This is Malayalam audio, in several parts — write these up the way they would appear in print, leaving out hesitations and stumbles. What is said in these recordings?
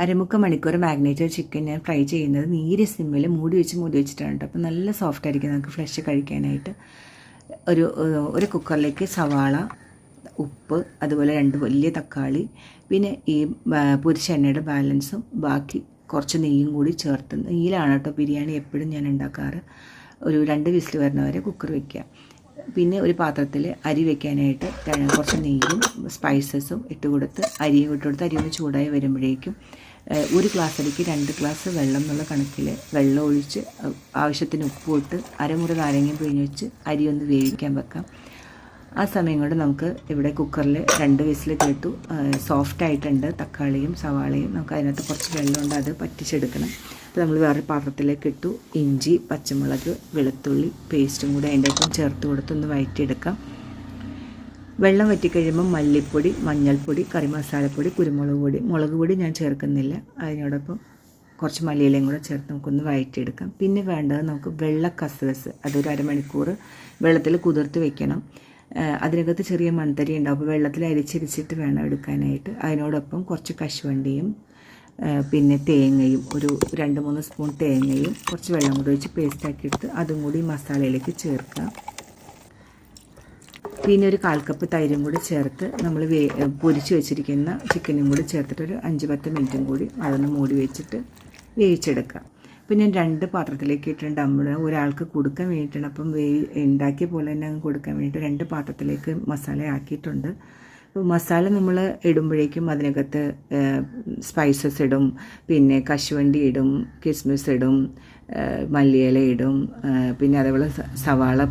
അരമുക്കാൽ മണിക്കൂർ മാഗ്നേറ്റഡ് ചിക്കൻ ഞാൻ ഫ്രൈ ചെയ്യുന്നത് നേരിയ സിമ്മിൽ മൂടി വെച്ചിട്ടാണ് കേട്ടോ. അപ്പോൾ നല്ല സോഫ്റ്റ് ആയിരിക്കും നമുക്ക് ഫ്രഷ് കഴിക്കാനായിട്ട്. ഒരു കുക്കറിലേക്ക് സവാള, ഉപ്പ്, അതുപോലെ 2 വലിയ തക്കാളി, പിന്നെ ഈ പൊരിച്ച എണ്ണയുടെ ബാലൻസും ബാക്കി കുറച്ച് നെയ്യും കൂടി ചേർത്ത്, നെയ്യിലാണ് കേട്ടോ ബിരിയാണി എപ്പോഴും ഞാൻ ഉണ്ടാക്കാറ്. ഒരു 2 വിസിൽ വരുന്ന വരെ കുക്കർ വയ്ക്കുക. പിന്നെ ഒരു പാത്രത്തിൽ അരി വയ്ക്കാനായിട്ട് കുറച്ച് നെയ്യും സ്പൈസസും ഇട്ട് കൊടുത്ത് അരിയും ഇട്ട് കൊടുത്ത് അരി ഒന്ന് ചൂടായി വരുമ്പോഴേക്കും 1 ഗ്ലാസ് അരിക്ക് 2 ഗ്ലാസ് വെള്ളം എന്നുള്ള കണക്കിൽ വെള്ളം ഒഴിച്ച് ആവശ്യത്തിന് ഉപ്പ് ഇട്ട് അരമുറി നാരങ്ങയും പിഴിഞ്ഞ് വെച്ച് അരി ഒന്ന് വേവിക്കാൻ വെക്കാം. ആ സമയം കൊണ്ട് നമുക്ക് ഇവിടെ കുക്കറിൽ 2 വിസിൽ കേട്ടു. സോഫ്റ്റായിട്ടുണ്ട് തക്കാളിയും സവാളയും. നമുക്ക് അതിനകത്ത് കുറച്ച് വെള്ളമുണ്ട്, അത് പറ്റിച്ചെടുക്കണം. അപ്പോൾ നമ്മൾ വേറൊരു പാത്രത്തിലേക്ക് ഇട്ടു. ഇഞ്ചി, പച്ചമുളക്, വെളുത്തുള്ളി പേസ്റ്റും കൂടി അതിൻ്റെ ഒപ്പം ചേർത്ത് കൊടുത്തൊന്ന് വഴറ്റിയെടുക്കാം. വെള്ളം വറ്റിക്കഴിയുമ്പോൾ മല്ലിപ്പൊടി, മഞ്ഞൾപ്പൊടി, കറി മസാലപ്പൊടി, കുരുമുളക് പൊടി, മുളക് പൊടി ഞാൻ ചേർക്കുന്നില്ല. അതിനോടൊപ്പം കുറച്ച് മല്ലിയിലയും കൂടെ ചേർത്ത് നമുക്കൊന്ന് വഴറ്റിയെടുക്കാം. പിന്നെ വേണ്ടത് നമുക്ക് വെള്ള കസ്കസ്, അതൊരു അരമണിക്കൂർ വെള്ളത്തിൽ കുതിർത്ത് വെക്കണം. അതിനകത്ത് ചെറിയ മൺതരി ഉണ്ടാവും, അപ്പോൾ വെള്ളത്തിൽ അരിച്ചരിച്ചിട്ട് വേണം എടുക്കാനായിട്ട്. അതിനോടൊപ്പം കുറച്ച് കശുവണ്ടിയും പിന്നെ തേങ്ങയും, ഒരു 2-3 സ്പൂൺ തേങ്ങയും കുറച്ച് വെള്ളം കൂടി ഒഴിച്ച് പേസ്റ്റാക്കി എടുത്ത് അതും കൂടി മസാലയിലേക്ക് ചേർക്കാം. പിന്നെ ഒരു 1/4 കപ്പ് തൈരും കൂടി ചേർത്ത് നമ്മൾ പൊരിച്ച് വെച്ചിരിക്കുന്ന ചിക്കനും കൂടി ചേർത്തിട്ട് ഒരു 5-10 മിനിറ്റും കൂടി അതൊന്ന് മൂടി വെച്ചിട്ട് വേവിച്ചെടുക്കാം. പിന്നെ ഞാൻ 2 പാത്രത്തിലേക്ക് ഇട്ടിട്ടുണ്ട്. ഒരാൾക്ക് കൊടുക്കാൻ വേണ്ടിയിട്ടാണ്, അപ്പം ഉണ്ടാക്കിയ പോലെ തന്നെ കൊടുക്കാൻ വേണ്ടിയിട്ട് 2 പാത്രത്തിലേക്ക് മസാല ആക്കിയിട്ടുണ്ട്. അപ്പോൾ മസാല നമ്മൾ ഇടുമ്പോഴേക്കും അതിനകത്ത് സ്പൈസസ് ഇടും, പിന്നെ കശുവണ്ടി ഇടും, കിസ്മിസ് ഇടും, മല്ലിയില ഇടും, പിന്നെ അതേപോലെ സവാള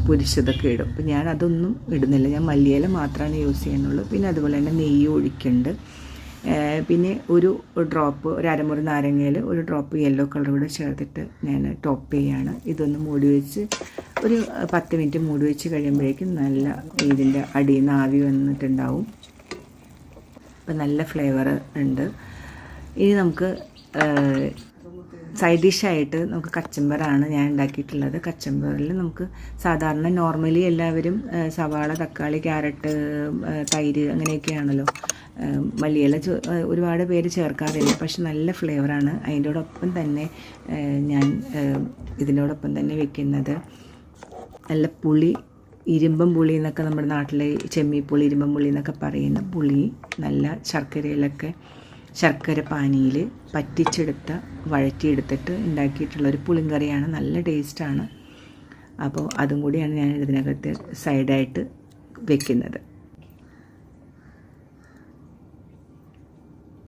പൊരിച്ചതൊക്കെ ഇടും. അപ്പോൾ ഞാൻ അതൊന്നും ഇടുന്നില്ല, ഞാൻ മല്ലിയില മാത്രമാണ് യൂസ് ചെയ്യുന്നുള്ളൂ. പിന്നെ അതുപോലെ തന്നെ നെയ്യ് ഒഴിക്കുന്നുണ്ട്. പിന്നെ ഒരു ഡ്രോപ്പ്, ഒരു അരമുറി നാരങ്ങയിൽ ഒരു ഡ്രോപ്പ് യെല്ലോ കളർ കൂടെ ചേർത്തിട്ട് ഞാൻ ടോപ്പ് ചെയ്യാണ്. ഇതൊന്ന് മൂടി വെച്ച് ഒരു 10 മിനിറ്റ് മൂടി വെച്ച് കഴിയുമ്പോഴേക്കും നല്ല ഇതിൻ്റെ അടിയിൽ നിന്ന് ആവി വന്നിട്ടുണ്ടാവും. അപ്പം നല്ല ഫ്ലേവർ ഉണ്ട്. ഇനി നമുക്ക് സൈഡ് ഡിഷായിട്ട് നമുക്ക് കച്ചമ്പറാണ് ഞാൻ ഉണ്ടാക്കിയിട്ടുള്ളത്. കച്ചമ്പറിൽ നമുക്ക് സാധാരണ നോർമലി എല്ലാവരും സവാള, തക്കാളി, ക്യാരറ്റ്, തൈര് അങ്ങനെയൊക്കെയാണല്ലോ. മല്ലിയില ഒരുപാട് പേര് ചേർക്കാറില്ല, പക്ഷെ നല്ല ഫ്ലേവറാണ്. അതിൻ്റോടൊപ്പം തന്നെ ഞാൻ ഇതിനോടൊപ്പം തന്നെ വെക്കുന്നത് നല്ല പുളി, ഇരുമ്പം പുളി എന്നൊക്കെ നമ്മുടെ നാട്ടിലെ ചെമ്മിപ്പുളി, ഇരുമ്പം പുളി എന്നൊക്കെ പറയുന്ന പുളി, നല്ല ശർക്കര പാനിയിൽ പറ്റിച്ചെടുത്ത വഴറ്റിയെടുത്തിട്ട് ഉണ്ടാക്കിയിട്ടുള്ളൊരു പുളിങ്കറിയാണ്. നല്ല ടേസ്റ്റാണ്. അപ്പോൾ അതും കൂടിയാണ് ഞാൻ ഇതിനകത്ത് സൈഡായിട്ട് വെക്കുന്നത്.